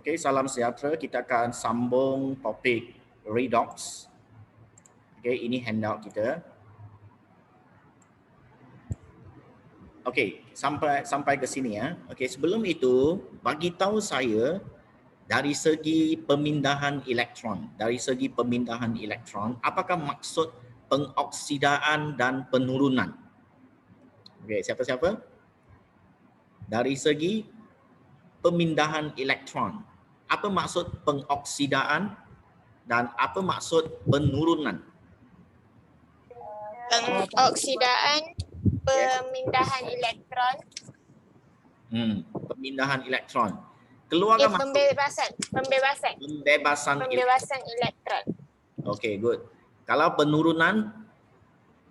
Okey, salam sejahtera. Kita akan sambung topik redox. Okey, ini handout kita. Okey, sampai ke sini ya. Okey, sebelum itu bagi tahu saya dari segi pemindahan elektron. Dari segi pemindahan elektron, apakah maksud pengoksidaan dan penurunan? Okey, siapa-siapa? Dari segi pemindahan elektron, apa maksud pengoksidaan dan apa maksud penurunan? Pengoksidaan, pemindahan elektron, pemindahan elektron. Keluarga maksud pembebasan elektron. Okey, good. Kalau penurunan,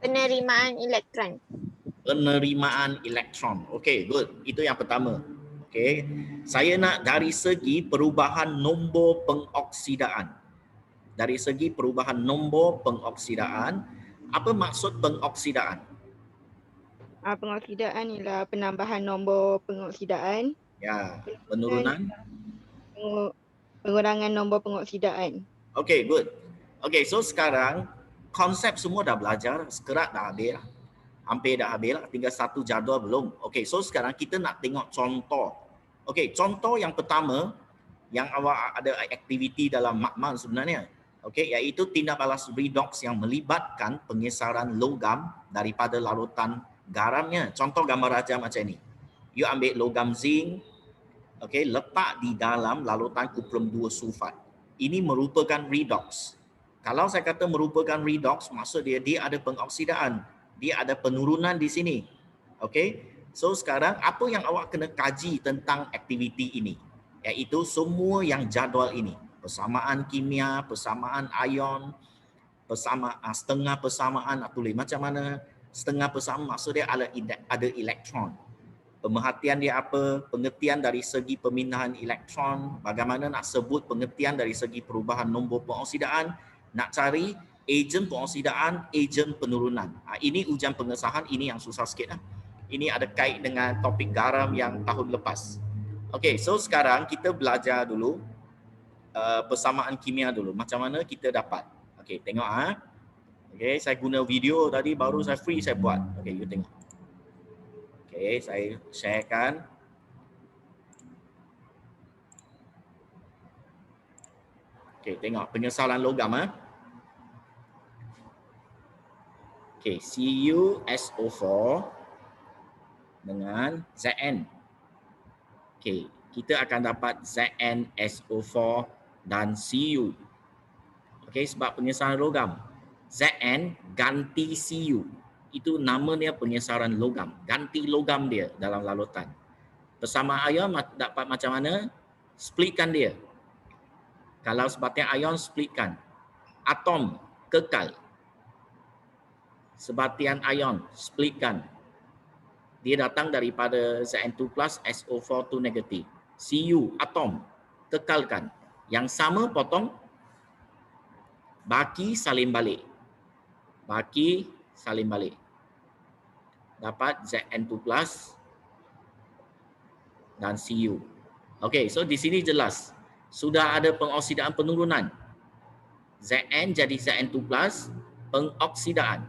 Penerimaan elektron. penerimaan elektron. Okey, good. Itu yang pertama. Okey. Saya nak dari segi perubahan nombor pengoksidaan. Dari segi perubahan nombor pengoksidaan, apa maksud pengoksidaan? Pengoksidaan ialah penambahan nombor pengoksidaan. Ya, penurunan? Pengurangan nombor pengoksidaan. Okey, good. Okey, so sekarang konsep semua dah belajar, sekerat dah habis lah. Hampir dah habis lah, tinggal satu jadual belum. Okey, so sekarang kita nak tengok contoh. Okey, contoh yang pertama yang awak ada aktiviti dalam makmal sebenarnya. Okey, iaitu tindak balas redox yang melibatkan pengesaran logam daripada larutan garamnya. Contoh gambar aja macam ni. You ambil logam zinc, okey, letak di dalam larutan kuprum 2 sulfat. Ini merupakan redox. Kalau saya kata merupakan redox, maksud dia ada pengoksidaan, dia ada penurunan di sini. Okey. So sekarang apa yang awak kena kaji tentang aktiviti ini? Iaitu semua yang jadual ini. Persamaan kimia, persamaan ion, setengah persamaan nak tulis macam mana? Setengah persamaan maksud dia ada elektron. Pemerhatian dia apa? Pengertian dari segi pemindahan elektron, bagaimana nak sebut pengertian dari segi perubahan nombor pengoksidaan, nak cari ejen pengoksidaan, ejen penurunan. Ini ujian pengesahan, ini yang susah sikit lah. Ini ada kait dengan topik garam yang tahun lepas. Okey, so sekarang kita belajar dulu persamaan kimia dulu. Macam mana kita dapat? Okey, tengok Okey, saya guna video tadi baru saya free saya buat. Okey, you tengok. Okey, saya sharekan. Okey, tengok penyesalan logam Okey, CuSO4 dengan Zn. Okey, kita akan dapat ZnSO4 dan Cu. Okey, sebab penyesalan logam. Zn ganti Cu. Itu nama dia penyesaran logam. Ganti logam dia dalam larutan. Persamaan ion dapat macam mana? Splitkan dia. Kalau sebatian ion, splitkan. Atom kekal. Sebatian ion, splitkan. Dia datang daripada Zn2+, SO4 2 negatif. Cu, atom, kekalkan. Yang sama potong, baki salin balik. Baki salin balik. Dapat Zn2+ dan Cu. Okey, so di sini jelas. Sudah ada pengoksidaan penurunan. Zn jadi Zn2+, pengoksidaan.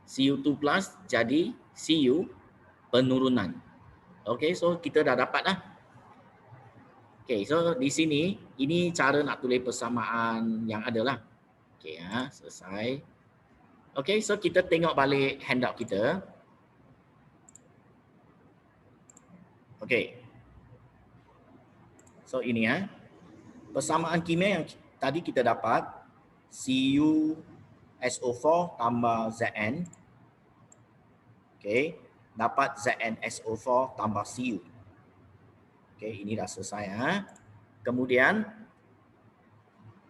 Cu2+ jadi Cu, penurunan. Okey, so kita dah dapat lah. Okey, so di sini, ini cara nak tulis persamaan yang ada lah. Okey, selesai. Okey, so kita tengok balik handout kita. Okey. So ini persamaan kimia yang tadi kita dapat CuSO4 tambah Zn. Okey, dapat ZnSO4 tambah Cu. Okey, ini dah selesai Kemudian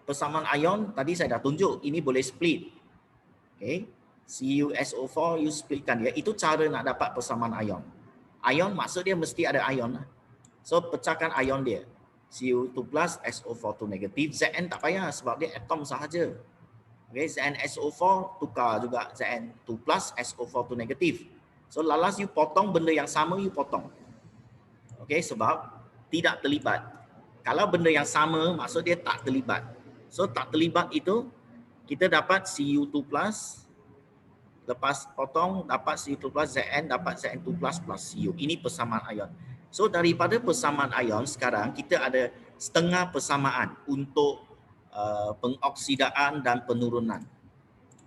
persamaan ion tadi saya dah tunjuk, ini boleh split. Okey, CuSO4 you splitkan dia. Itu cara nak dapat persamaan ion. Ion maksud dia mesti ada ion. So pecahkan ion dia. Cu2+, SO4 2 negatif. Zn tak payah sebab dia atom sahaja. Okey, ZnSO4 tukar juga Zn2+, SO4 2 negatif. So lalas you potong benda yang sama, you potong. Okey, sebab tidak terlibat. Kalau benda yang sama, maksud dia tak terlibat. So tak terlibat itu kita dapat Cu2+, lepas potong dapat Cu2+, Zn dapat Zn2+, plus Cu. Ini persamaan ion. So daripada persamaan ion sekarang kita ada setengah persamaan untuk pengoksidaan dan penurunan.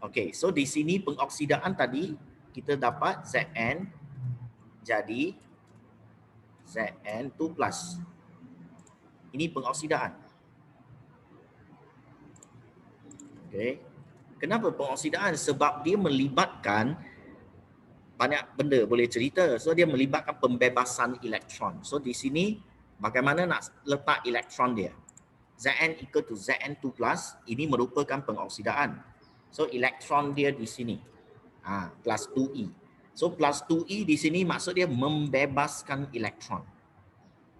Okey, so di sini pengoksidaan tadi kita dapat Zn jadi Zn2+. Ini pengoksidaan. Okey. Kenapa pengoksidaan? Sebab dia melibatkan banyak benda boleh cerita. So dia melibatkan pembebasan elektron. So di sini bagaimana nak letak elektron dia? Zn equal to Zn2+, ini merupakan pengoksidaan. So elektron dia di sini. Plus 2e. So plus 2e di sini maksud dia membebaskan elektron.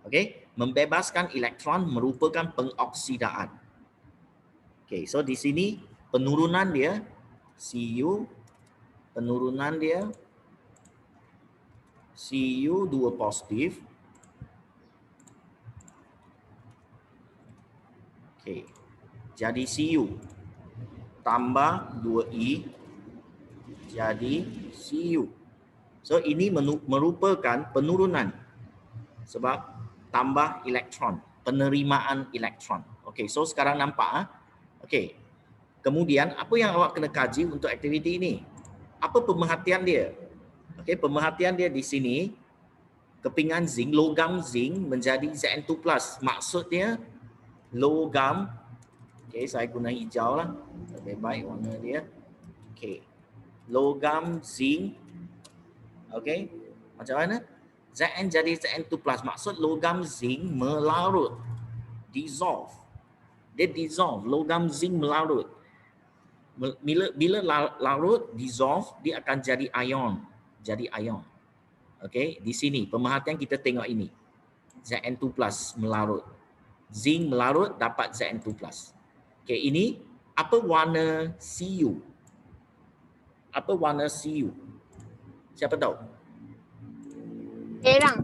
Okey, membebaskan elektron merupakan pengoksidaan. Okey, so di sini penurunan dia Cu, penurunan dia Cu2 positif. Okey. Jadi Cu tambah 2e jadi Cu. So ini merupakan penurunan sebab tambah elektron, penerimaan elektron. Okey, so sekarang nampak okey. Kemudian apa yang awak kena kaji untuk aktiviti ini? Apa pemerhatian dia? Okey, pemerhatian dia di sini kepingan zinc, logam zinc menjadi Zn2+. Maksudnya logam, okey, saya guna hijau lah. Lebih baik warna dia. Okey. Logam zinc. Okey. Macam mana? Zn jadi Zn2+. Maksud logam zinc melarut. Dissolve. Dia dissolve. Logam zinc melarut. Bila larut, dissolve, dia akan jadi ion. Jadi ion. Okey. Di sini, pemerhatian kita tengok ini. Zn2+ melarut. Zinc melarut, dapat Zn2+. Okey, ini apa warna Cu? Apa warna Cu? Siapa tahu? Perang.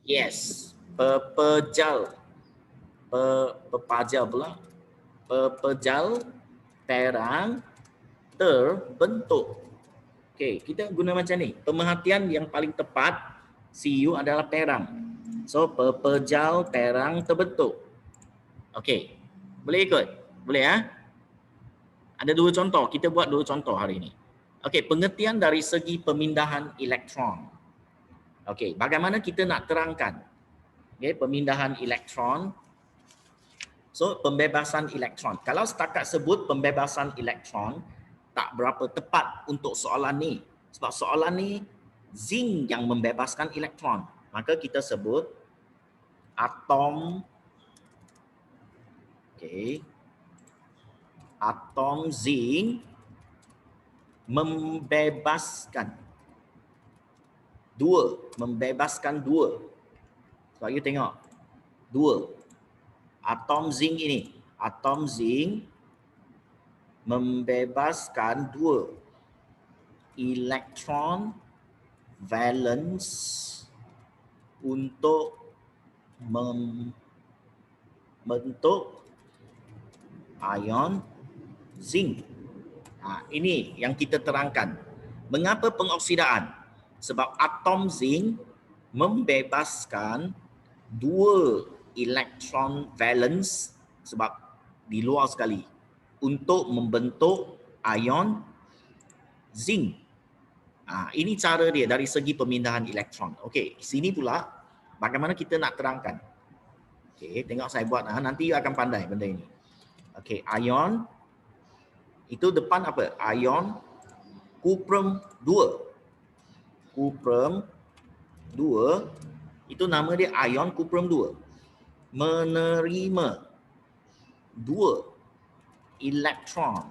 Yes. Pepejal. Pepajal pula. Pepejal terang terbentuk. Okey, kita guna macam ni. Pemerhatian yang paling tepat Cu adalah perang. So pepejal terang terbentuk. Okey. Boleh ikut? Boleh ya? Ada dua contoh. Kita buat dua contoh hari ini. Okey, pengertian dari segi pemindahan elektron. Okey, bagaimana kita nak terangkan pemindahan elektron. So, pembebasan elektron. Kalau setakat sebut pembebasan elektron, tak berapa tepat untuk soalan ni. Sebab soalan ni, zinc yang membebaskan elektron. Maka kita sebut atom, atom zinc membebaskan dua. Sebab you tengok, dua. Atom zinc ini, atom zinc membebaskan dua elektron valence untuk membentuk ion zinc. Ini yang kita terangkan. Mengapa pengoksidaan? Sebab atom zinc membebaskan dua elektron valence, sebab di luar sekali, untuk membentuk ion zinc. Ini cara dia dari segi pemindahan elektron. Okey, sini pula bagaimana kita nak terangkan. Okey, tengok saya buat, nanti you akan pandai benda ini. Okey, ion itu depan apa? Ion cuprum 2. Cuprum 2 itu nama dia ion cuprum 2. Menerima 2 elektron.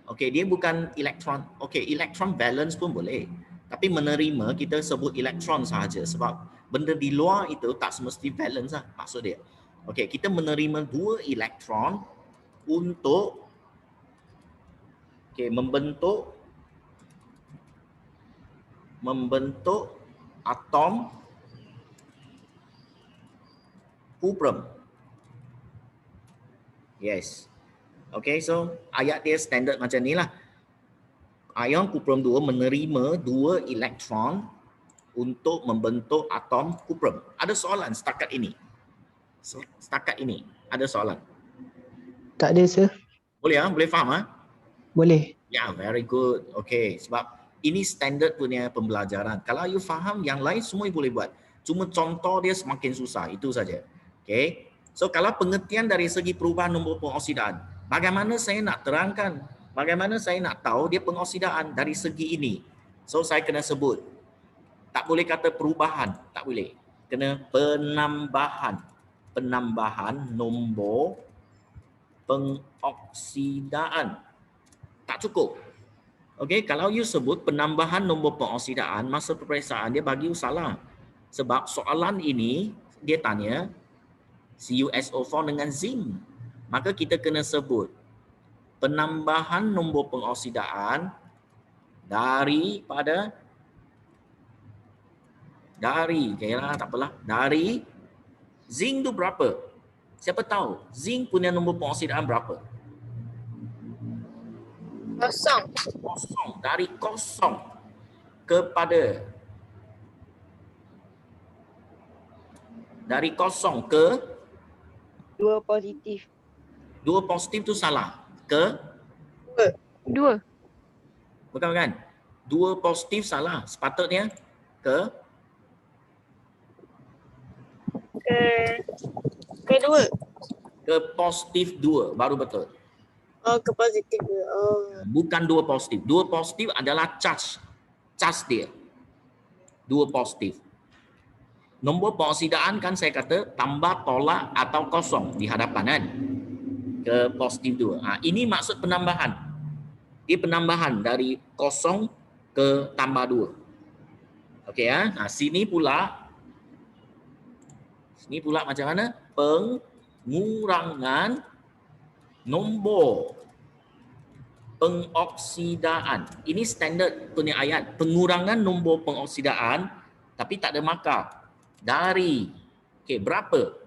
Okey, dia bukan elektron. Okey, elektron valence pun boleh. Tapi menerima kita sebut elektron sahaja sebab benda di luar itu tak semesti valence lah maksud dia. Okey, kita menerima 2 elektron untuk membentuk atom cuprum. Yes. Okay, so ayat dia standard macam ni lah. Ion kuprum 2 menerima 2 elektron untuk membentuk atom kuprum. Ada soalan setakat ini? Setakat ini ada soalan? Tak ada, sir. Boleh ah? Boleh faham ah? Boleh. Ya, very good. Okay, sebab ini standard punya pembelajaran. Kalau you faham, yang lain semua you boleh buat. Cuma contoh dia semakin susah, itu saja. Okay, so kalau pengertian dari segi perubahan nombor pengoksidaan, bagaimana saya nak terangkan? Bagaimana saya nak tahu dia pengoksidaan dari segi ini? So saya kena sebut. Tak boleh kata perubahan, tak boleh. Kena penambahan. Penambahan nombor pengoksidaan. Tak cukup. Okey, kalau you sebut penambahan nombor pengoksidaan, masa peperiksaan dia bagi you salah. Sebab soalan ini dia tanya CuSO4 dengan zinc. Maka kita kena sebut penambahan nombor pengoksidaan kira tak apalah, dari zinc tu berapa? Siapa tahu zinc punya nombor pengoksidaan berapa? Kosong. Dari kosong kepada dari kosong ke 2 positif. 2 positif tu salah. Ke 2. bukan. 2 positif salah. Sepatutnya ke Kedua. ke positif 2 baru betul. Oh, ke positif. Oh. Bukan 2 positif. 2 positif adalah charge. Charge dia. 2 positif. Nombor pengoksidaan kan saya kata tambah, tolak atau kosong di hadapan kan. Ke positif 2. Ini maksud penambahan. Dia penambahan dari kosong ke tambah 2. Okey ya. Sini pula macam mana? Pengurangan nombor pengoksidaan. Ini standard punya ayat. Pengurangan nombor pengoksidaan tapi tak ada markah. Dari berapa?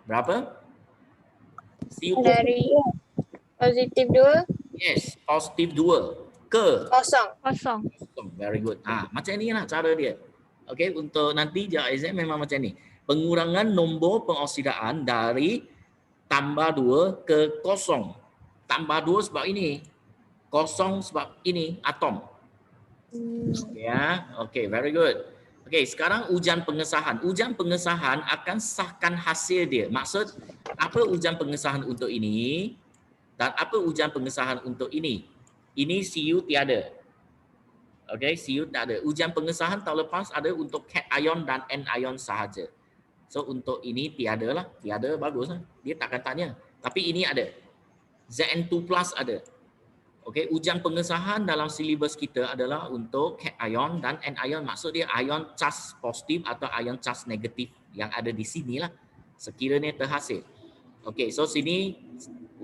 Berapa? Dari positif 2 Yes, positif 2 ke kosong. very good. Macam ni lah cara dia. Okey, untuk nanti je exam memang macam ni. Pengurangan nombor pengoksidaan dari tambah 2 ke kosong. Tambah 2 sebab ini. Kosong sebab ini atom. Ya, okey, very good. Okey, sekarang ujian pengesahan. Ujian pengesahan akan sahkan hasil dia. Maksud apa ujian pengesahan untuk ini dan apa ujian pengesahan untuk ini? Ini Cu tiada. Okey, Cu tak ada. Ujian pengesahan tahun lepas ada untuk cation ion dan anion sahaja. So untuk ini tiada lah. Tiada bagus lah. Dia takkan tanya. Tapi ini ada. Zn2 plus ada. Okey, ujian pengesahan dalam silibus kita adalah untuk cation dan anion. Maksud dia ion charge positif atau ion charge negatif yang ada di sini lah. Sekiranya terhasil. Okey, so sini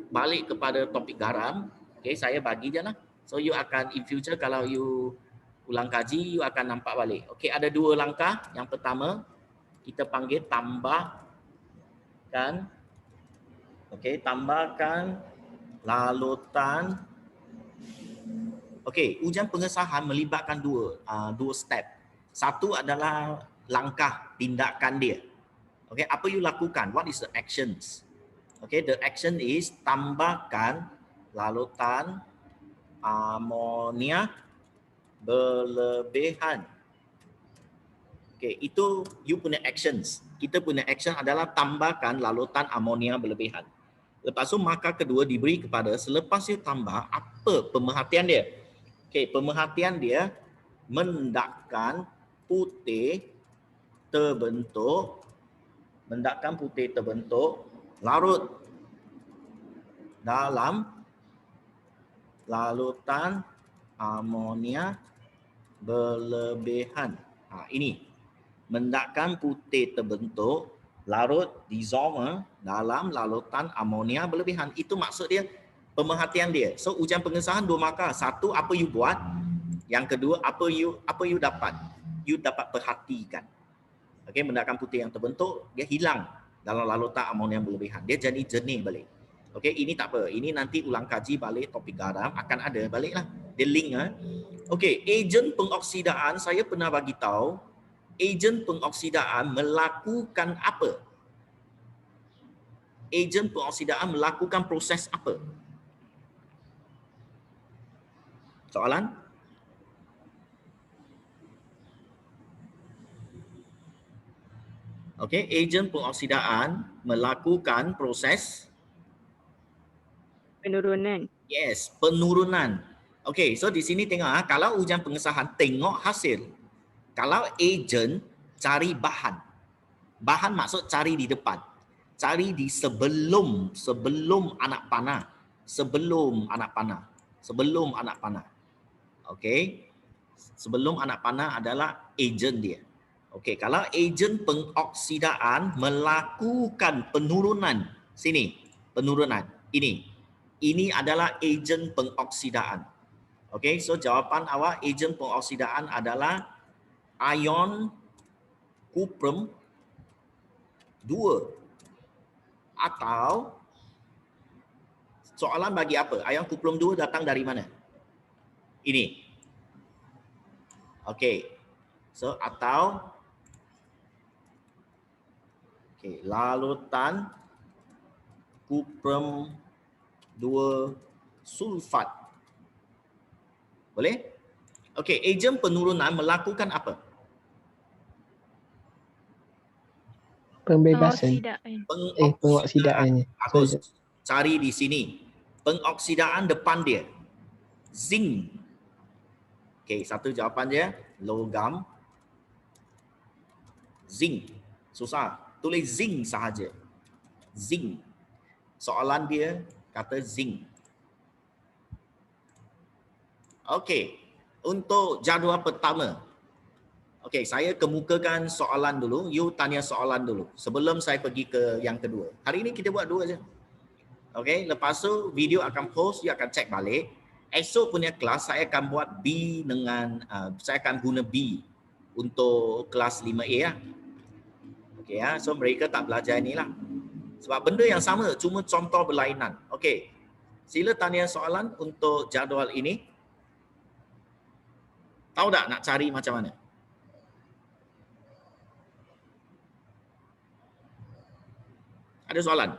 balik kepada topik garam. Okey, saya bagi je lah. So you akan in future kalau you ulang kaji, you akan nampak balik. Okey, ada 2 langkah. Yang pertama, kita panggil tambahkan. Okey, tambahkan lalutan. Okey, ujian pengesahan melibatkan dua step. Satu adalah langkah tindakan dia. Okey, apa you lakukan? What is the actions? Okey, the action is tambahkan lalutan amonia berlebihan. Okey, itu you punya actions. Kita punya action adalah tambahkan lalutan amonia berlebihan. Lepas tu markah kedua diberi kepada selepas you tambah, apa pemerhatian dia? Okey, pemerhatian dia mendakkan putih terbentuk larut dalam lalutan amonia berlebihan. Ini mendakkan putih terbentuk larut dissolve dalam lalutan amonia berlebihan. Itu maksud dia, pemerhatian dia. So ujian pengesahan 2 markah. Satu, apa you buat. Yang kedua, apa you dapat. You dapat perhatikan. Okey, mendakan putih yang terbentuk dia hilang dalam larutan amonium berlebihan. Dia jadi jernih balik. Okey, ini tak apa. Ini nanti ulang kaji balik topik garam akan ada baliklah. Dia link Okey, ejen pengoksidaan saya pernah bagi tahu, ejen pengoksidaan melakukan apa? Ejen pengoksidaan melakukan proses apa? Soalan? Okey, ejen pengoksidaan melakukan proses Penurunan. yes, penurunan. Okey, so di sini tengok kalau ujian pengesahan tengok hasil. Kalau ejen cari bahan. Bahan maksud cari di depan. Cari di sebelum anak panah. Sebelum anak panah. Okey. Sebelum anak panah adalah ejen dia. Okey, kalau ejen pengoksidaan melakukan penurunan sini, penurunan ini adalah ejen pengoksidaan. Okey, so jawapan awak ejen pengoksidaan adalah ion kuprum 2 atau soalan bagi apa? Ion kuprum 2 datang dari mana? Ini. Okey. So atau larutan kuprum 2 sulfat. Boleh? Okey, ejen penurunan melakukan apa? Pembebasan. Pengoksidaan. Bagus. Cari di sini. Pengoksidaan depan dia. Zinc. Okey, satu jawapan dia logam. Zinc. Susah. Tulis zinc sahaja. Zinc. Soalan dia kata zinc. Okey. Untuk jadual pertama. Okey, saya kemukakan soalan dulu. You tanya soalan dulu. Sebelum saya pergi ke yang kedua. Hari ini kita buat 2 je. Okey, lepas tu video akan post, you akan cek balik. Esok punya kelas saya akan buat B dengan, saya akan guna B untuk kelas 5A ya. Okey ya, so mereka tak belajar inilah. Sebab benda yang sama, cuma contoh berlainan. Okey, sila tanya soalan untuk jadual ini. Tahu tak nak cari macam mana? Ada soalan?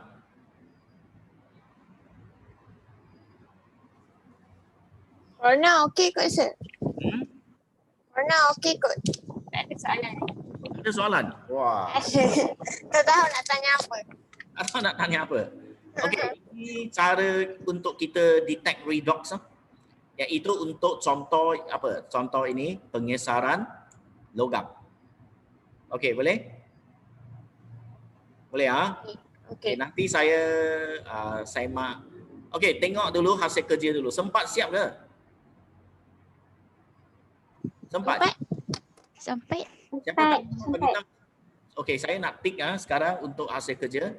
Warna okey kot, sir. Warna okey kot. Tak ada soalan. Ada soalan? Wah. Tak tahu nak tanya apa. Atau nak tanya apa? Okey, ini cara untuk kita detect redox. Iaitu untuk contoh apa? Contoh ini pengesaran logam. Okey, boleh? Boleh ya? Okey. Nanti saya semak. Okey, tengok dulu hasil kerja dulu. Sempat siap ke? Sempat. Sampai. Siapa tak bagi tahu? Okey, saya nak tick sekarang untuk hasil kerja.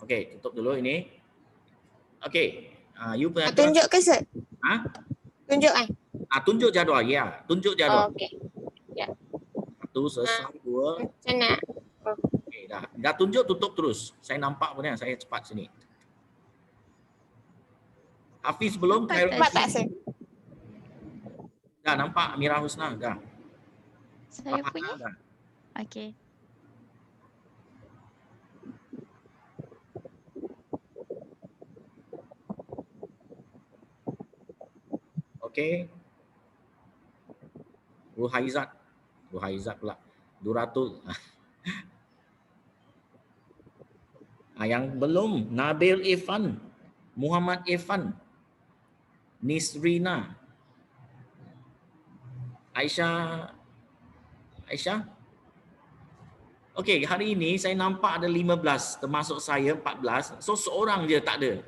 Okey, tutup dulu ini. Okey, you punya Tunjuk ke, sir? Ha? Tunjuk kan? Tunjuk jadual ya. Tunjuk jadual. Okey. 1 selesai 2. Macam nak? Okey, dah tunjuk tutup terus. Saya nampak punya, saya cepat sini. Hafiz belum? Nampak tak, sir? Dah nampak Amirah Husna dah. Saya punya. Dah. Okey. Okey. Ruhaizat pula. 200. Yang belum Nabil Irfan, Muhammad Irfan, Nisrina, Aisyah. Okey, hari ini saya nampak ada 15 termasuk saya 14. So seorang je tak ada.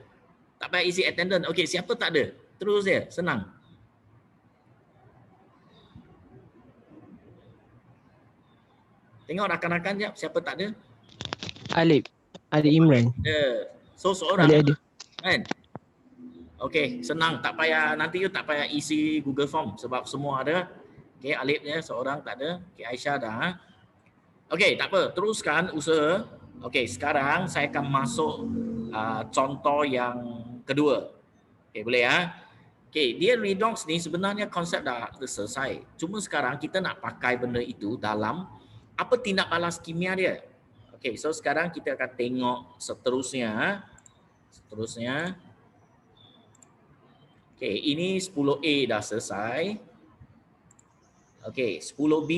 Tak payah isi attendance. Okey, siapa tak ada? Terus dia, senang. Tengok rakan-rakan jap, siapa tak ada? Alif. Ada Imran. So seorang Ada. kan? Okey, senang, tak payah nanti you tak payah isi Google Form sebab semua ada. Okey, Alifnya seorang tak ada. Okey, Aisyah dah. Okey, tak apa. Teruskan usaha. Okey, sekarang saya akan masuk contoh yang kedua. Okey, boleh ya? Okey, dia redox ni sebenarnya konsep dah selesai. Cuma sekarang kita nak pakai benda itu dalam apa tindak balas kimia dia. Okey, so sekarang kita akan tengok seterusnya. Okey, ini 10A dah selesai. Okey, 10B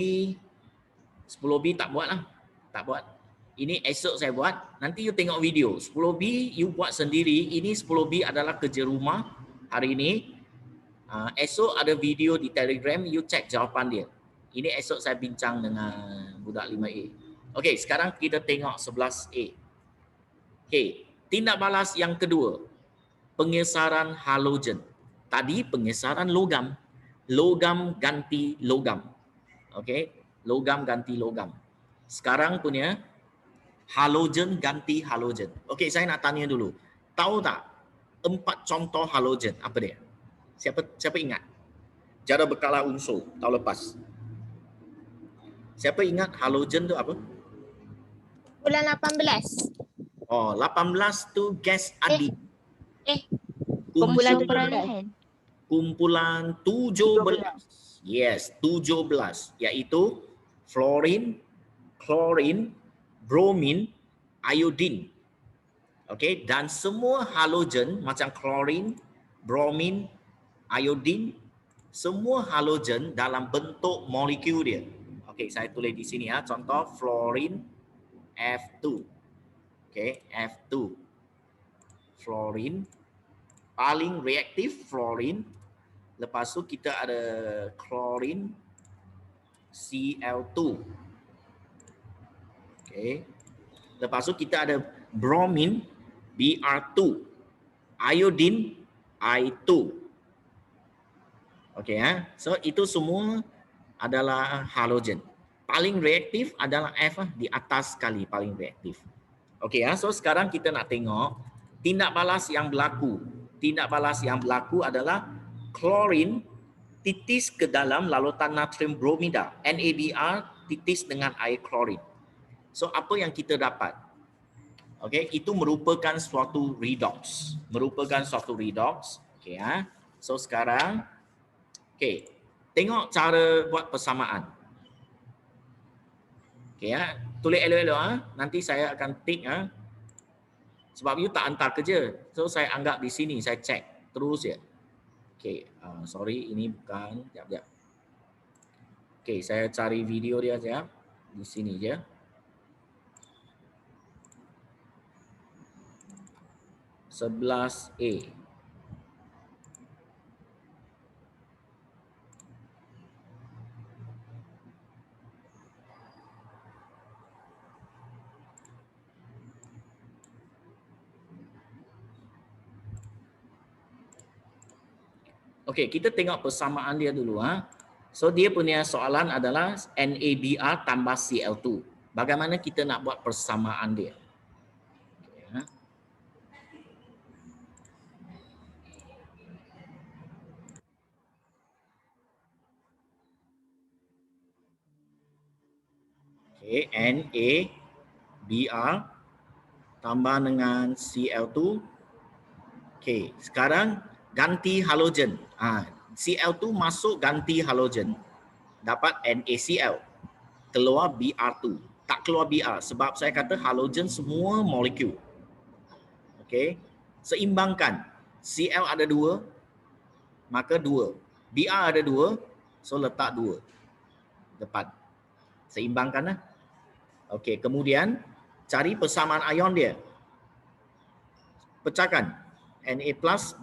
tak buat lah. Tak buat. Ini esok saya buat. Nanti you tengok video. 10B you buat sendiri. Ini 10B adalah kerja rumah hari ini. Esok ada video di Telegram. You check jawapan dia. Ini esok saya bincang dengan budak 5A. Okey, sekarang kita tengok 11A. Okey, tindak balas yang kedua. Pengesaran halogen. Tadi pengesaran logam. Logam ganti logam. Okey, logam ganti logam. Sekarang punya halogen ganti halogen. Okey, saya nak tanya dulu. Tahu tak 4 contoh halogen apa dia? Siapa ingat? Cara berkala unsur tahun lepas. Siapa ingat halogen tu apa? Bulan 18. Oh, 18 tu gas adik. Kumpulan Kumpulan peralihan. Kumpulan 17. Yes, 17 iaitu fluorine, chlorine, bromine, iodine. Okey, dan semua halogen macam chlorine, bromine, iodine, semua halogen dalam bentuk molekul dia. Okey, saya tulis di sini ya. Contoh fluorine F2. Okey, F2. Fluorine paling reaktif fluorine. Lepas tu kita ada chlorine Cl2. Okey. Lepas tu kita ada bromine Br2. Iodine I2. Okey ya. So itu semua adalah halogen. Paling reaktif adalah F di atas sekali paling reaktif. Okey ya. So sekarang kita nak tengok tindak balas yang berlaku. Tindak balas yang berlaku adalah klorin titis ke dalam larutan natrium bromida, NaBr titis dengan air klorin. So apa yang kita dapat? Okey, itu merupakan suatu redox. Okey ya. So sekarang okey, tengok cara buat persamaan. Okey ya, tulis elok-elok nanti saya akan tick sebab you tak hantar kerja. So saya anggap di sini saya check terus ya. Okey, sorry ini bukan. Jap. Okey, saya cari video dia jap. Di sini je. A. Okey, kita tengok persamaan dia dulu So dia punya soalan adalah NaBr tambah Cl2. Bagaimana kita nak buat persamaan dia? Okey, NaBr tambah dengan Cl2. Okey, sekarang ganti halogen. Cl2 masuk ganti halogen. Dapat NaCl. Keluar Br2. Tak keluar Br sebab saya kata halogen semua molekul. Okey. Seimbangkan. Cl ada 2, maka 2. Br ada 2, so letak 2 depan. Seimbangkan. Okey, kemudian cari persamaan ion dia. Pecahkan. Na+,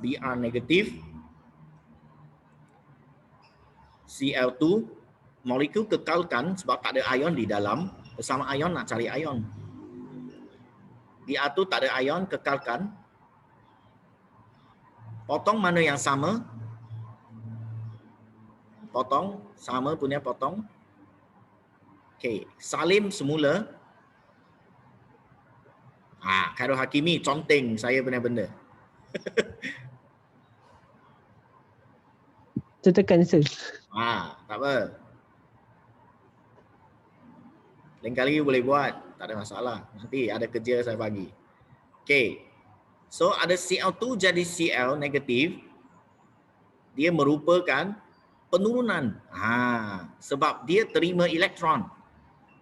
Br negatif, Cl2, molekul kekalkan sebab tak ada ion di dalam. Bersama ion nak cari ion. Br2 tak ada ion, kekalkan. Potong mana yang sama? Potong, sama punya potong. Okey, salin semula. Khairul Hakimi conteng saya punya benda. Tekan sir. Tak apa. Lain kali boleh buat, tak ada masalah. Nanti ada kerja saya bagi. Okay. So ada Cl2 jadi Cl negatif. Dia merupakan penurunan. Sebab dia terima elektron.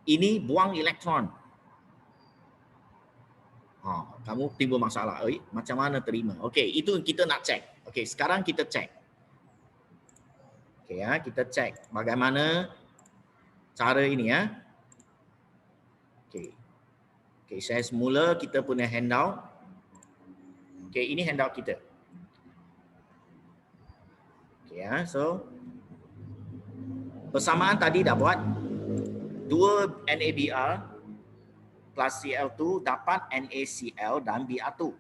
Ini buang elektron. Kamu timbul masalah. Macam mana terima? Okey, itu kita nak cek. Okey, sekarang kita cek. Okey ya, kita cek bagaimana cara ini ya. Okey. Okey, saya semula kita punya handout. Okey, ini handout kita. Okey ya, so persamaan tadi dah buat 2 NaBr plus Cl2 dapat NaCl dan Br2.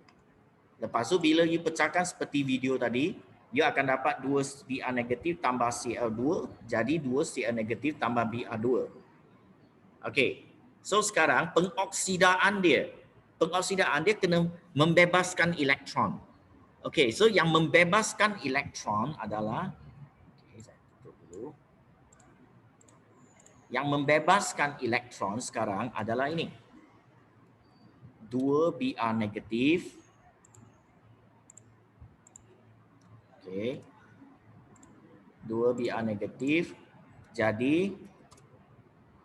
Lepas tu bila you pecahkan seperti video tadi, you akan dapat 2 Br negatif tambah Cl2 jadi 2 Cl negatif tambah Br2. Okey. So sekarang pengoksidaan dia kena membebaskan elektron. Okey, so yang membebaskan elektron adalah yang membebaskan elektron sekarang adalah ini. 2 Br negatif. Okey. 2 Br negatif jadi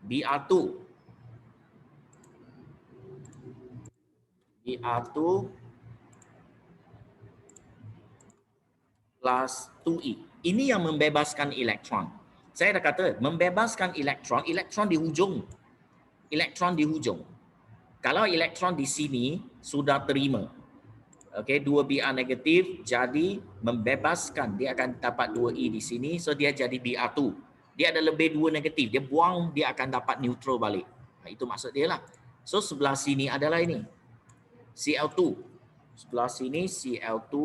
Br2. Br2 plus 2E. Ini yang membebaskan elektron. Saya dah kata membebaskan elektron di hujung. Elektron di hujung. Kalau elektron di sini sudah terima. Okey, 2 Br negatif jadi membebaskan, dia akan dapat 2E di sini, so dia jadi Br2. Dia ada lebih 2 negatif, dia buang, dia akan dapat neutral balik. Itu maksud dia lah. So sebelah sini adalah ini. Cl2. Sebelah sini Cl2.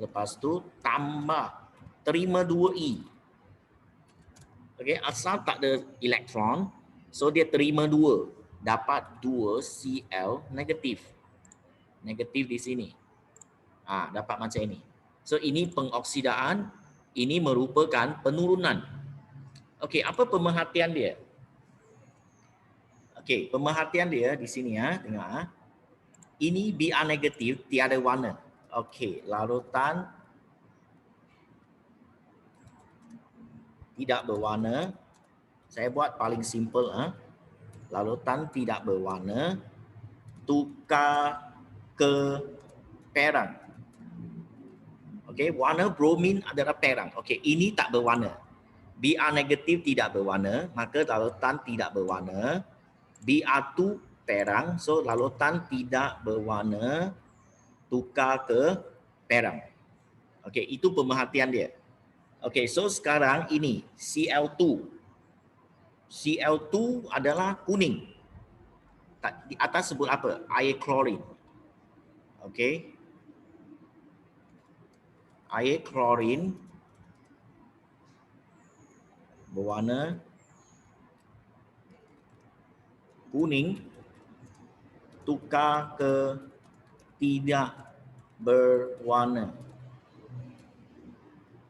Lepas tu tambah terima 2E. Okey, asal tak ada elektron, so dia terima 2, dapat 2 Cl negatif. Negatif di sini. Dapat macam ini. So ini pengoksidaan, ini merupakan penurunan. Okey, apa pemerhatian dia? Okey, pemerhatian dia di sini ya, tengok . Ini Br negatif tiada warna. Okey, larutan tidak berwarna. Saya buat paling simple. Larutan tidak berwarna. Tukar ke perang. Okey, warna bromin adalah perang. Okey, ini tak berwarna. Br negatif tidak berwarna, maka larutan tidak berwarna. Br2 perang, so larutan tidak berwarna tukar ke perang. Okey, itu pemerhatian dia. Okey, so sekarang ini Cl2. Cl2 adalah kuning. Di atas sebut apa? Air klorin. Okey. Air klorin berwarna kuning tukar ke tidak berwarna.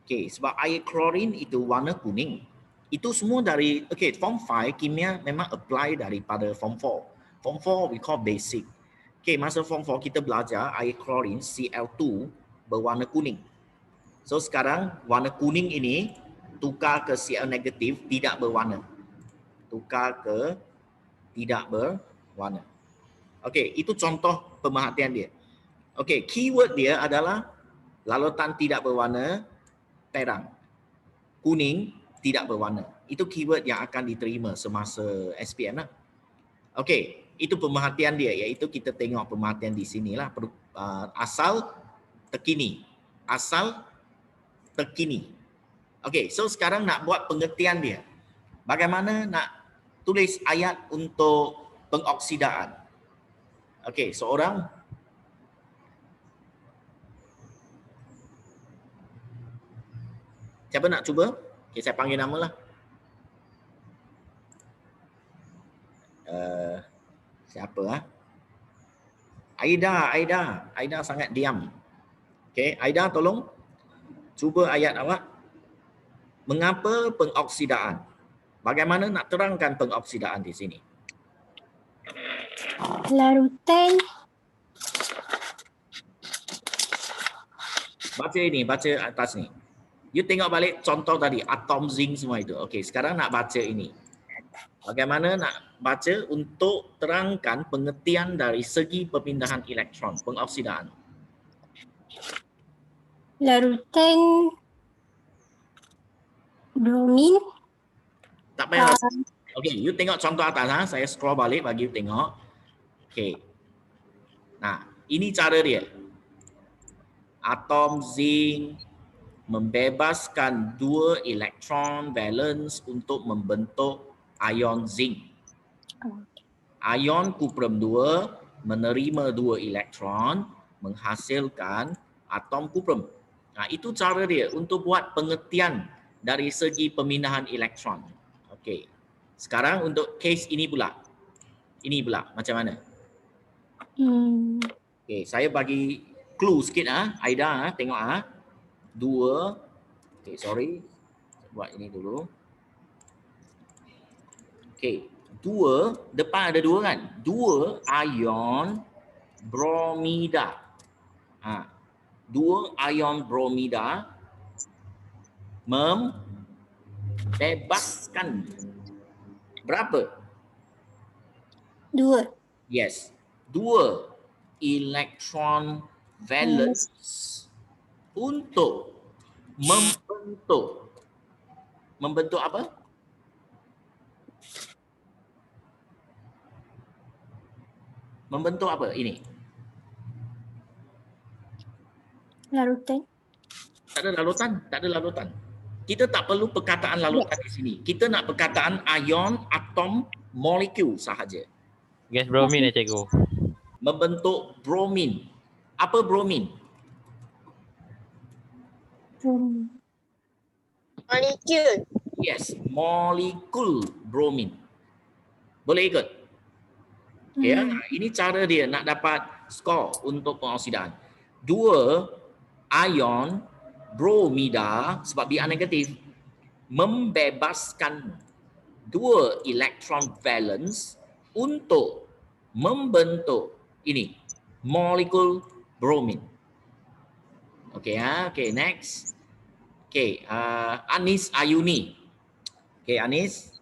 Okey, sebab air klorin itu warna kuning. Itu semua dari form 5 kimia memang apply daripada form 4. Form 4 we call basic. Okey, masa form 4 kita belajar air klorin Cl2 berwarna kuning. So sekarang warna kuning ini tukar ke Cl negatif tidak berwarna. Tukar ke tidak berwarna. Okey, itu contoh pemerhatian dia. Okey, keyword dia adalah larutan tidak berwarna, perang. Kuning, tidak berwarna. Itu keyword yang akan diterima semasa SPM lah. Okey, itu pemerhatian dia, iaitu kita tengok pemerhatian di sinilah. Asal terkini. Asal terkini. Okey, so sekarang nak buat pengertian dia. Bagaimana nak tulis ayat untuk pengoksidaan? Okey, seorang siapa nak cuba? Okay, saya panggil nama lah. Siapa? Aida sangat diam. Okay, Aida tolong cuba ayat awak. Mengapa pengoksidaan? Bagaimana nak terangkan pengoksidaan di sini? Larutan Baca ini, baca atas ni. You tengok balik contoh tadi, atom zinc semua itu. Okey, sekarang nak baca ini. Bagaimana nak baca untuk terangkan pengertian dari segi perpindahan elektron, pengoksidaan. larutan bromin. Tak payah. Okey, you tengok contoh atas. Ha? Saya scroll balik bagi you tengok. Okey. Nah, ini cara dia. Atom zinc membebaskan 2 elektron valence untuk membentuk ion zinc. Ion kuprum 2 menerima 2 elektron menghasilkan atom kuprum. Nah, itu cara dia untuk buat pengertian dari segi pemindahan elektron. Okey. Sekarang untuk case ini pula. Ini pula macam mana? Okey, saya bagi clue sikit Aida tengok 2. Okey, sorry. Saya buat ini dulu. Okey, 2 depan ada 2 kan? 2 ion bromida. 2 ion bromida membebaskan berapa? 2. Yes, 2 elektron valence untuk membentuk apa? Membentuk apa ini? Larutan. Tak ada larutan. Kita tak perlu perkataan larutan di sini. Kita nak perkataan ion, atom, molekul sahaja. Gas bromin cikgu. Membentuk bromin. Apa bromin? Molecule. Yes, molekul bromin. Boleh ikut? Okay, ini cara dia nak dapat skor untuk pengoksidaan. 2 ion bromida sebab Bi negatif membebaskan 2 elektron valence untuk membentuk ini molekul bromin. Okey okey, next. Okey, Anis Ayuni. Okey, Anis.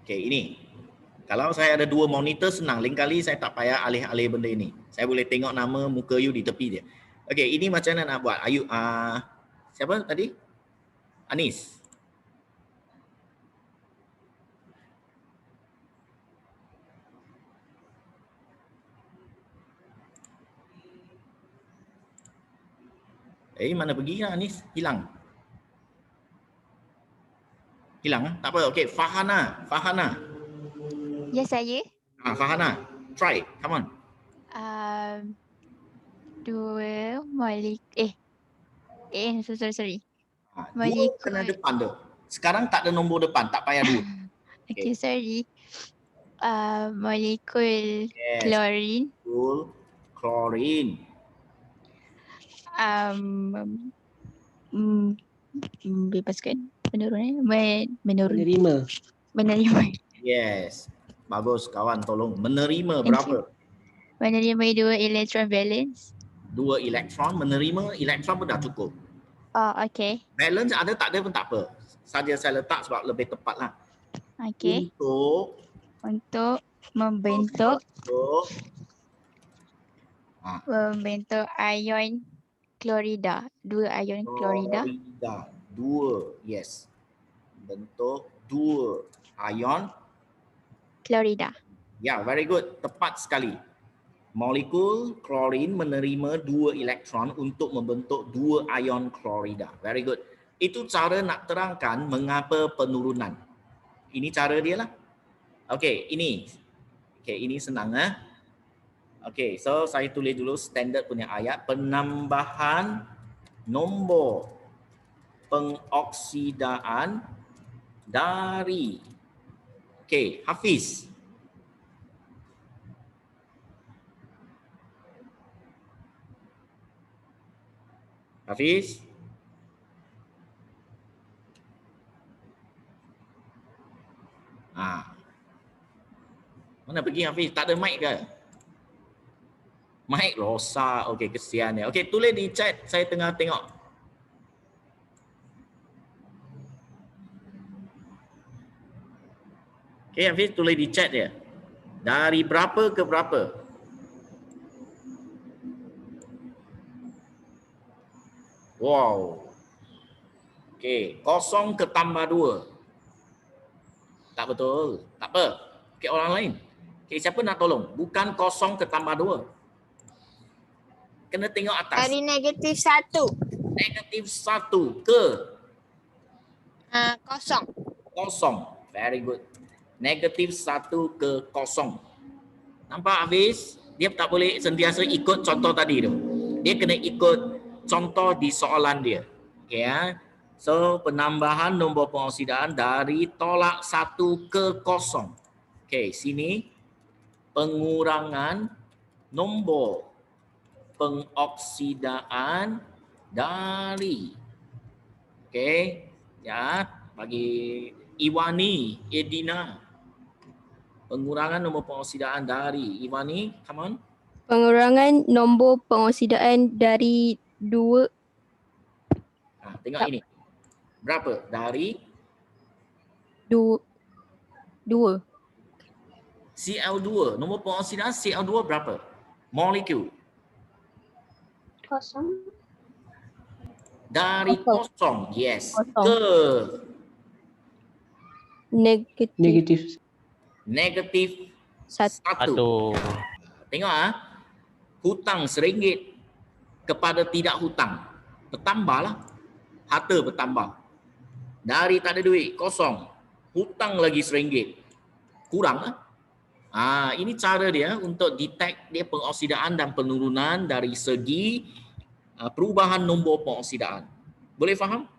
Okey, ini. Kalau saya ada 2 monitor senang, lain kali saya tak payah alih-alih benda ini. Saya boleh tengok nama muka you di tepi dia. Okey, ini macam mana nak buat? Ayu siapa tadi? Anis. Mana pergi Anis? Hilang. Tak apa. Okey, Fahana. Ya, saya. Fahana, try. Come on. 2 molekul. Sorry. Dua Molekul. kena depan tu. Sekarang tak ada nombor depan, tak payah dua. Okay, sorry. Molekul Yes. klorin. Klorin. Bebaskan penurunan Menerima. Yes. Bagus kawan, tolong. Menerima berapa? Menerima 2 elektron valence. 2 elektron, menerima elektron pun dah cukup. Oh, okay. Valence ada tak ada pun tak apa. Saja saya letak sebab lebih tepat lah. Okay. Untuk membentuk ion klorida. 2 ion klorida. 2, yes. Bentuk 2 ion Klorida. Ya, very good. Tepat sekali. Molekul klorin menerima 2 elektron untuk membentuk 2 ion klorida. Very good. Itu cara nak terangkan mengapa penurunan. Ini cara dia lah. Okey, ini. Okey, ini senang Okey, so saya tulis dulu standard punya ayat. Penambahan nombor pengoksidaan dari Hafiz. Hafiz? Mana pergi Hafiz? Tak ada mic ke? Mic rosak. Okey, kesian dia. Okey, tulis di chat. Saya tengah tengok. Okey, Hafiz tulis di chat dia. Dari berapa ke berapa? Wow. Okey, 0 ke tambah 2. Tak betul. Tak apa. Okey, orang lain. Okey, siapa nak tolong? Bukan 0 ke tambah 2. Kena tengok atas. Dari -1. -1 ke Kosong. 0. Very good. -1 ke 0. Nampak Hafiz? Dia tak boleh sentiasa ikut contoh tadi tu. Dia kena ikut contoh di soalan dia. Okey ya. So penambahan nombor pengoksidaan dari tolak 1 ke 0. Okey, sini pengurangan nombor pengoksidaan dari. Okey, ya, bagi Iwani, Edina. Pengurangan nombor pengoksidaan dari Iwani, come on. Pengurangan nombor pengoksidaan dari 2. Tengok ini. Berapa? Dari 2. Cl2. Nombor pengoksidaan Cl2 berapa? Molekul. Kosong. Dari 0. Yes. Kosong. Ke Negatif. negatif 1. Satu. Tengok hutang RM1 kepada tidak hutang. Bertambahlah. Harta bertambah. Dari tak ada duit, 0. Hutang lagi RM1. Kurang lah. Ini cara dia untuk detect dia pengoksidaan dan penurunan dari segi perubahan nombor pengoksidaan. Boleh faham?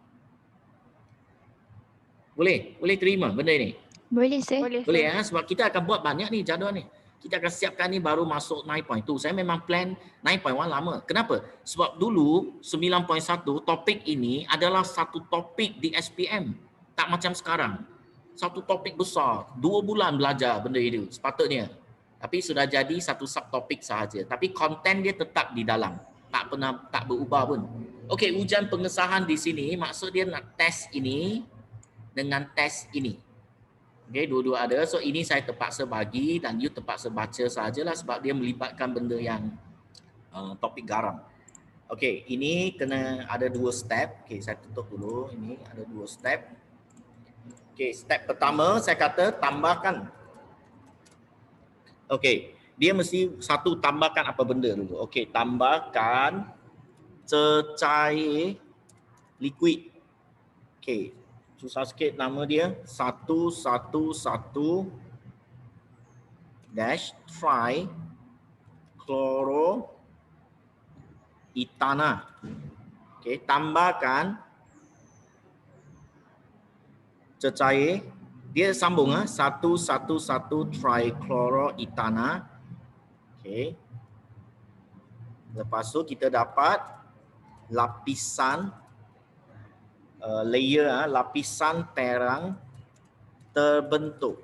Boleh? Boleh terima benda ini? Boleh sir. Boleh ya, sebab kita akan buat banyak ni jadual ni. Kita akan siapkan ni baru masuk 9.2. Saya memang plan 9.1 lama. Kenapa? Sebab dulu 9.1 topik ini adalah satu topik di SPM. Tak macam sekarang. Satu topik besar. 2 bulan belajar benda itu sepatutnya. Tapi sudah jadi satu subtopik sahaja. Tapi konten dia tetap di dalam. Tak berubah pun. Okey, ujian pengesahan di sini maksud dia nak test ini dengan test ini. Okey, dua-dua ada. So ini saya terpaksa bagi dan you terpaksa baca sajalah sebab dia melibatkan benda yang topik garam. Okey, ini kena ada 2 step. Okey, saya tutup dulu. Ini ada 2 step. Okey, step pertama saya kata tambahkan. Okey, dia mesti satu tambahkan apa benda dulu. Okey, tambahkan cecair liquid. Okey, susah sikit nama dia. 111 dash tri chloroethana. Okey, tambahkan cecair. Dia sambung 111 trichloroethana. Okey. Lepas tu kita dapat lapisan lapisan perang terbentuk.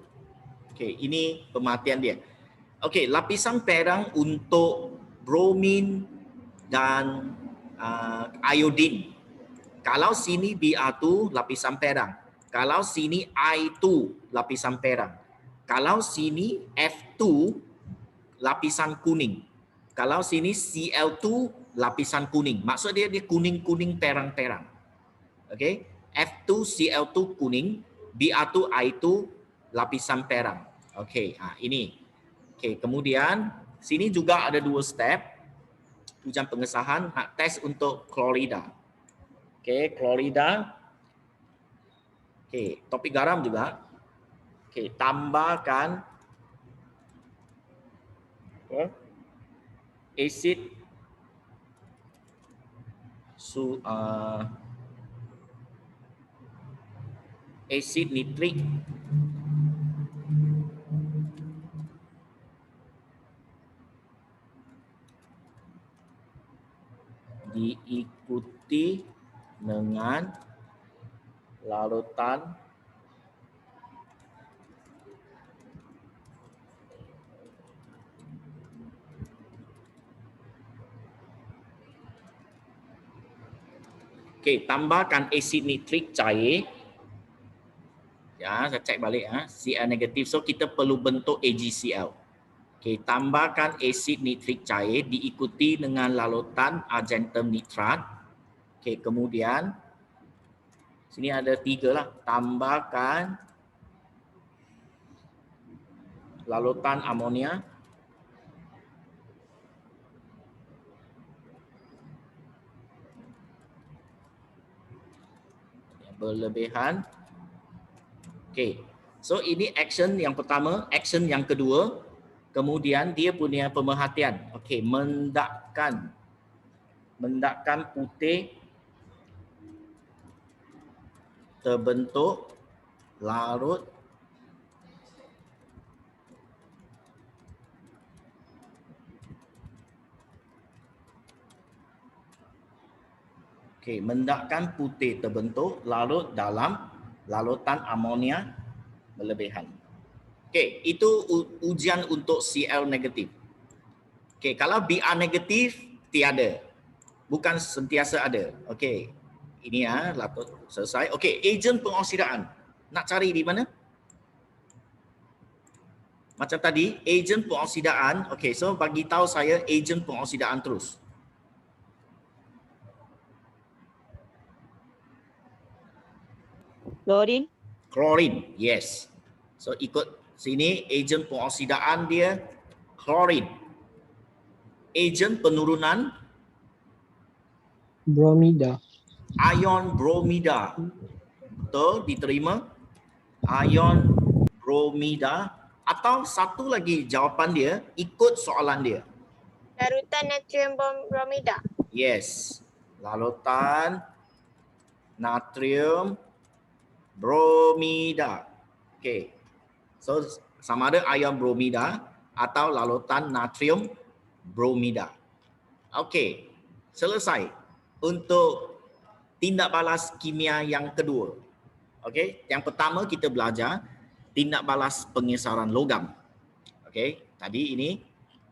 Okey, ini pemerhatian dia. Okey, lapisan perang untuk bromin dan iodin. Kalau sini Br2 lapisan perang. Kalau sini I2 lapisan perang. Kalau sini F2 lapisan kuning. Kalau sini Cl2 lapisan kuning. Maksud dia kuning-kuning perang-perang. Okey, F2 Cl2 kuning, Br2 I2 lapisan perang. Okey, ini. Okey, kemudian sini juga ada 2 step. Ujian pengesahan nak test untuk klorida. Okey, klorida. Okey, topik garam juga. Okey, tambahkan asid asid nitrik diikuti dengan larutan tambahkan asid nitrik cair. Ya, saya cek balik Cl negatif. So kita perlu bentuk AgCl. Tambahkan asid nitrik cair diikuti dengan larutan argentum nitrat. Kemudian sini ada 3 lah. Tambahkan larutan amonia. Berlebihan. So ini action yang pertama, action yang kedua, kemudian dia punya pemerhatian. Mendakkan putih terbentuk larut mendakkan putih terbentuk larut dalam larutan amonia berlebihan. Itu ujian untuk Cl negatif. Kalau Br negatif tiada. Bukan sentiasa ada. Ini latut selesai. Ejen pengoksidaan. Nak cari di mana? Macam tadi, ejen pengoksidaan. So bagi tahu saya ejen pengoksidaan terus. Klorin, yes. So ikut sini ejen pengoksidaan dia klorin. Ejen penurunan Bromida. ion bromida. Betul, diterima. Ion bromida. Atau satu lagi jawapan dia, ikut soalan dia. Larutan natrium bromida. Yes. Larutan natrium bromida. So sama ada ion bromida atau larutan natrium bromida. Selesai untuk tindak balas kimia yang kedua. Yang pertama kita belajar tindak balas pengesaran logam. Tadi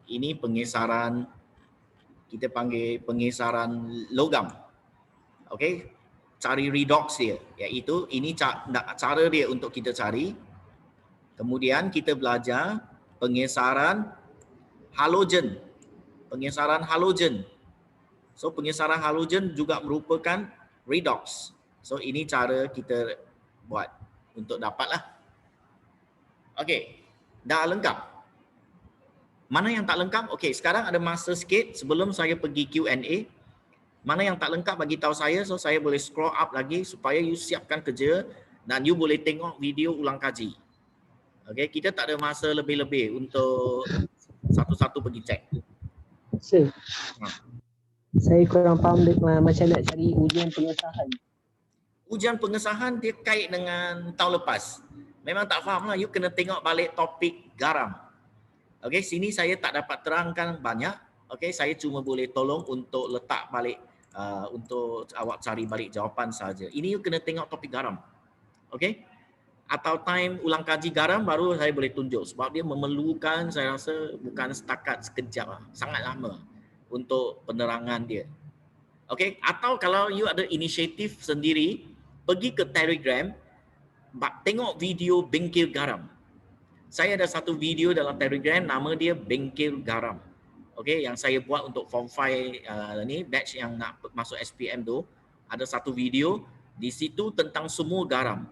ini pengesaran, kita panggil pengesaran logam. Cari redox dia, iaitu ini cara dia untuk kita cari. Kemudian kita belajar pengesaran halogen. So pengesaran halogen juga merupakan redox. So ini cara kita buat untuk dapatlah. Dah lengkap. Mana yang tak lengkap? Sekarang ada masa sikit sebelum saya pergi Q&A. Mana yang tak lengkap bagi tahu saya, so saya boleh scroll up lagi supaya you siapkan kerja dan you boleh tengok video ulang kaji. Kita tak ada masa lebih-lebih untuk satu-satu pergi cek. Sir, saya kurang faham macam nak cari ujian pengesahan. Ujian pengesahan dia kait dengan tahun lepas. Memang tak faham lah, you kena tengok balik topik garam. Sini saya tak dapat terangkan banyak. Saya cuma boleh tolong untuk letak balik, untuk awak cari balik jawapan saja. Ini you kena tengok topik garam. Atau time ulang kaji garam baru saya boleh tunjuk. Sebab dia memerlukan, saya rasa bukan setakat sekejap lah. Sangat lama untuk penerangan dia. Atau kalau you ada inisiatif sendiri, pergi ke Telegram, tengok video bengkel garam. Saya ada satu video dalam Telegram, nama dia bengkel garam. Yang saya buat untuk Form 5 ni, batch yang nak masuk SPM tu, ada satu video di situ tentang semua garam.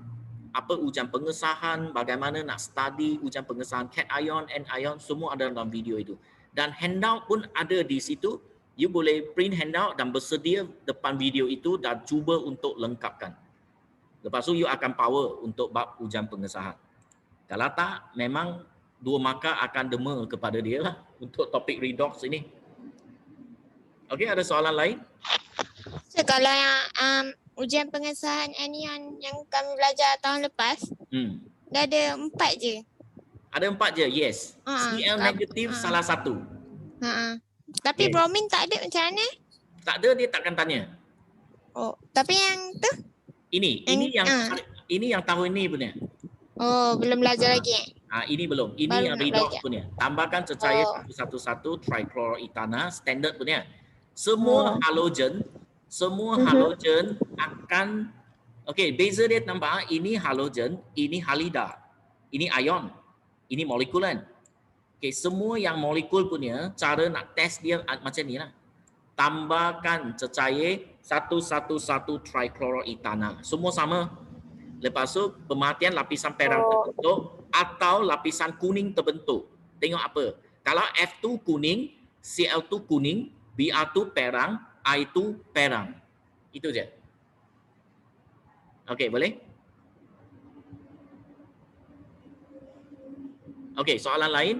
Apa ujian pengesahan, bagaimana nak study ujian pengesahan cation, anion, semua ada dalam video itu. Dan handout pun ada di situ. You boleh print handout dan bersedia depan video itu dan cuba untuk lengkapkan. Lepas tu you akan power untuk bab ujian pengesahan. Kalau tak, memang 2 markah akan dema kepada dia lah untuk topik redox ini. Ada soalan lain? So kalau yang ujian pengesahan anion yang kami belajar tahun lepas, dah ada 4 je. Ada 4 je, yes. Cl negatif salah satu. Tapi Yes. bromin tak ada, macam mana? Tak ada, dia takkan tanya. Oh, tapi yang tu? Ini yang tahun ini punya. Oh, belum belajar lagi. Ini belum. Ini Baru yang nak redox belajar. punya. Tambahkan cecair 111 trichloroethana standard punya. Semua halogen akan beza dia nampak, ini halogen, ini halida. Ini ion, ini molekulan. Semua yang molekul punya cara nak test dia macam ni lah. Tambahkan cecair 111 trichloroethana. Semua sama. Lepas tu pemerhatian lapisan perang terbentuk atau lapisan kuning terbentuk. Tengok apa? Kalau F2 kuning, Cl2 kuning, Br2 perang, I2 perang. Itu je. Okey, boleh? Okey, soalan lain?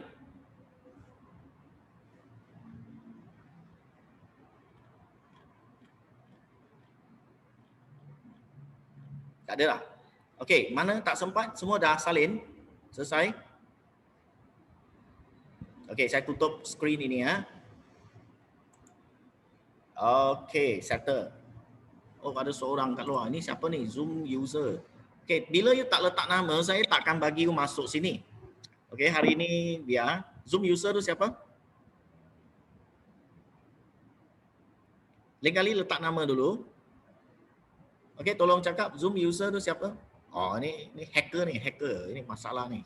Tak ada lah. Okey, mana tak sempat? Semua dah salin? Selesai? Okey, saya tutup skrin ini ya. Okey, settle. Oh, ada seorang kat luar. Ini siapa ni? Zoom user. Okey, bila you tak letak nama, saya takkan bagi you masuk sini. Okey, hari ini dia. Zoom user tu siapa? Lain kali letak nama dulu. Okey, tolong cakap Zoom user tu siapa? Oh, ni hacker ni, hacker. Ini masalah ni.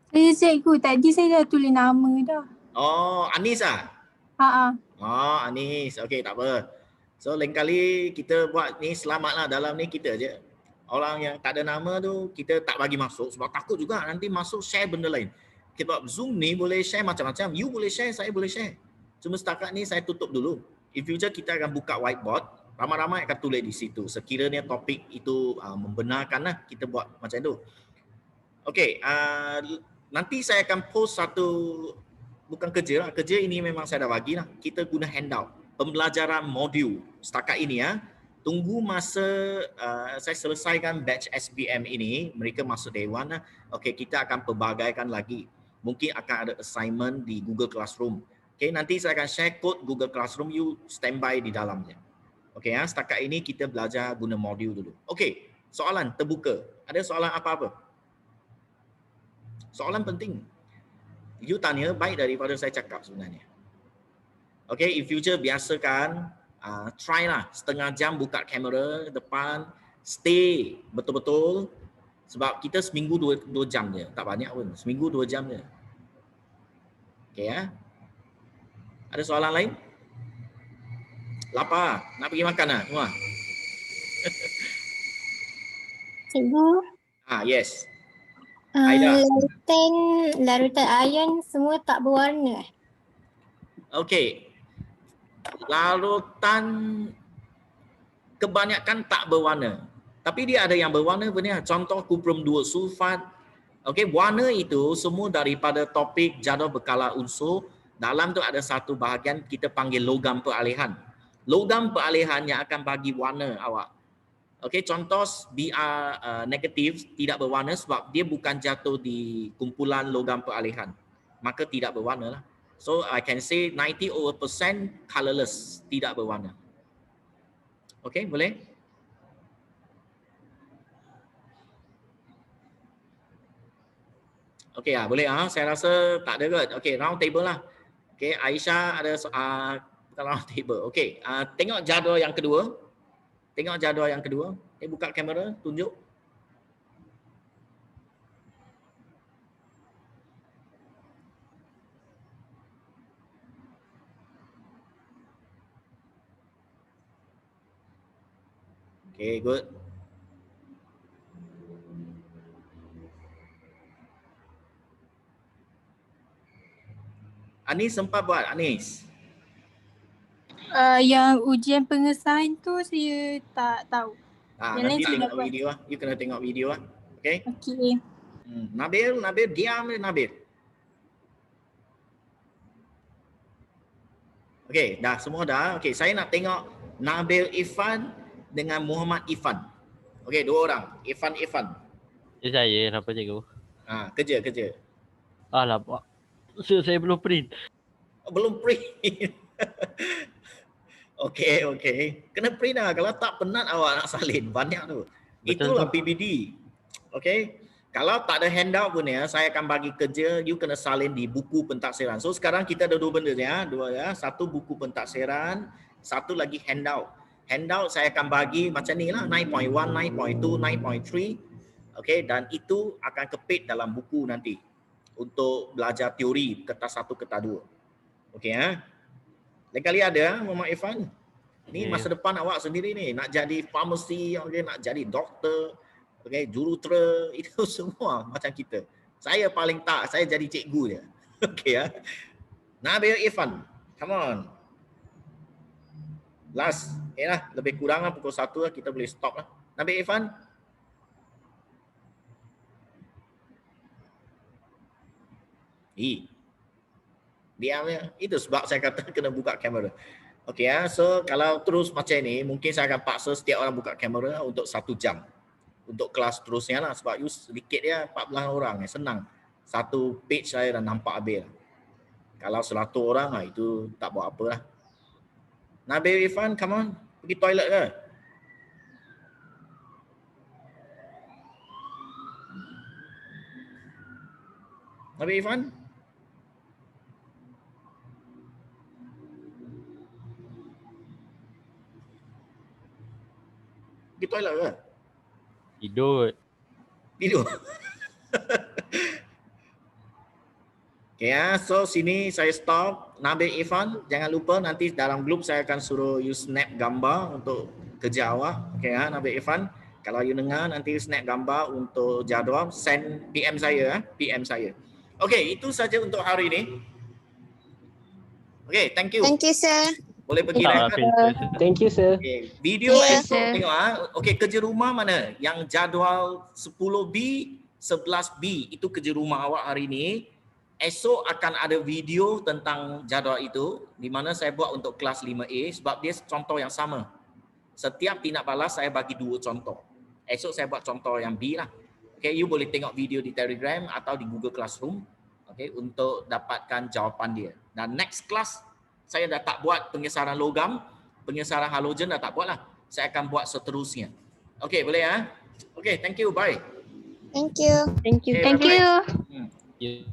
Saya cikgu, tadi saya dah tulis nama dah. Oh, Anis ah? Oh, Anis. Okey, tak apa. So, lain kali kita buat ni selamatlah dalam ni kita je. Orang yang tak ada nama tu kita tak bagi masuk sebab takut juga nanti masuk share benda lain. Sebab Zoom ni boleh share macam-macam. You boleh share, saya boleh share. Cuma setakat ni saya tutup dulu. In future kita akan buka whiteboard. Ramai-ramai akan tulis di situ. Sekiranya topik itu membenarkan lah kita buat macam tu. Okey, nanti saya akan post satu, bukan kerja lah. Kerja ini memang saya dah bagi lah. Kita guna handout. Pembelajaran modul setakat ini ya. Tunggu masa saya selesaikan batch SPM ini, mereka masuk dewan lah. Okey, kita akan pelbagaikan lagi. Mungkin akan ada assignment di Google Classroom. Okey, nanti saya akan share kod Google Classroom, you standby di dalamnya. Okey ya, setakat ini kita belajar guna modul dulu. Okey, soalan terbuka. Ada soalan apa-apa? Soalan penting. You tanya baik daripada saya cakap sebenarnya. Okey, in future biasakan try lah setengah jam buka kamera depan, stay betul-betul sebab kita seminggu 2 jam je, tak banyak pun. Seminggu 2 jam je. Okey ya. Ada soalan lain? Lapar, nak pergi makan lah semua. Cikgu, Yes. Aida. larutan ion semua tak berwarna. Okey. Larutan kebanyakan tak berwarna. Tapi dia ada yang berwarna benar. Contoh kuprum 2 sulfat. Okey, warna itu semua daripada topik jadual berkala unsur. Dalam tu ada satu bahagian kita panggil logam peralihan. Logam peralihan yang akan bagi warna awak. Okey, contoh Br negatif tidak berwarna sebab dia bukan jatuh di kumpulan logam peralihan. Maka tidak berwarna lah. So I can say 90% colorless, tidak berwarna. Okey, boleh? Okey boleh saya rasa tak ada kot. Okey, round table lah. Okey, Aisyah ada bukan round table. Okey, tengok jadual yang kedua. Tengok jadual yang kedua. Buka kamera, tunjuk. Okay, good. Anis sempat buat, Anis? Yang ujian pengesahan tu saya tak tahu. Nanti tengok video lah. You kena tengok video lah. Okay? Okey. Nabil, diam Nabil. Okay, dah semua dah. Okay, saya nak tengok Nabil Irfan dengan Muhammad Irfan. Okay, 2 orang. Irfan. Saya kenapa cikgu? Kerja. Alah, saya belum print. Belum print. Okey. Kena print lah. Kalau tak penat awak nak salin. Banyak tu. Betul Itulah tu. PBD. Okey. Kalau tak ada handout pun ya, saya akan bagi kerja, you kena salin di buku pentaksiran. So sekarang kita ada dua benda ya. Satu buku pentaksiran, satu lagi handout. Handout saya akan bagi macam ni lah, 9.1, 9.2, 9.3. Okey, dan itu akan kepit dalam buku nanti untuk belajar teori kertas 1, kertas 2. Okey ya. Lain kali ada Muhammad Irfan. Ni masa depan awak sendiri ni nak jadi pharmacy, okay, nak jadi doktor, okay, jurutera, itu semua macam kita. Saya paling tak, saya jadi cikgu je. Okey ya. Nabil Irfan, come on. Last, okay lah, lebih kurang lah pukul 1 lah, kita boleh stop lah. Nabil Irfan. Diamnya. Itu sebab saya kata kena buka kamera. Okey ya, so kalau terus macam ni, mungkin saya akan paksa setiap orang buka kamera untuk 1 jam. Untuk kelas terusnya lah, sebab you sedikit dia 14 orang, senang. Satu page saya dah nampak habis lah. Kalau 100 orang lah, itu tak buat apa lah. Nabil Irfan, come on. Pergi toilet ke? Nabil Irfan? Pergi toilet ke? Tidur. Okay ya, so sini saya stop. Nabil Irfan, jangan lupa nanti dalam grup saya akan suruh you snap gambar untuk kerja awak. Okay ya, Nabil Irfan. Kalau you dengar nanti snap gambar untuk jadual, send PM saya. PM saya. Okay, itu saja untuk hari ini. Okay, thank you. Thank you, sir. Boleh pergi Tak, rehat. Hafiz. Thank you, sir. Okay. Video Yeah, esok sir. tengok Okey, kerja rumah mana? Yang jadual 10B, 11B itu kerja rumah awak hari ini. Esok akan ada video tentang jadual itu di mana saya buat untuk kelas 5A sebab dia contoh yang sama. Setiap tindak balas saya bagi 2 contoh. Esok saya buat contoh yang B lah. Okay, you boleh tengok video di Telegram atau di Google Classroom, okay, untuk dapatkan jawapan dia. Dan next class saya dah tak buat pengesaran logam, pengesaran halogen dah tak buat lah. Saya akan buat seterusnya. Okay, boleh ya? Okay, thank you, bye. Thank you. Thank you. Okay, Thank bye-bye. you. Hmm. Ya.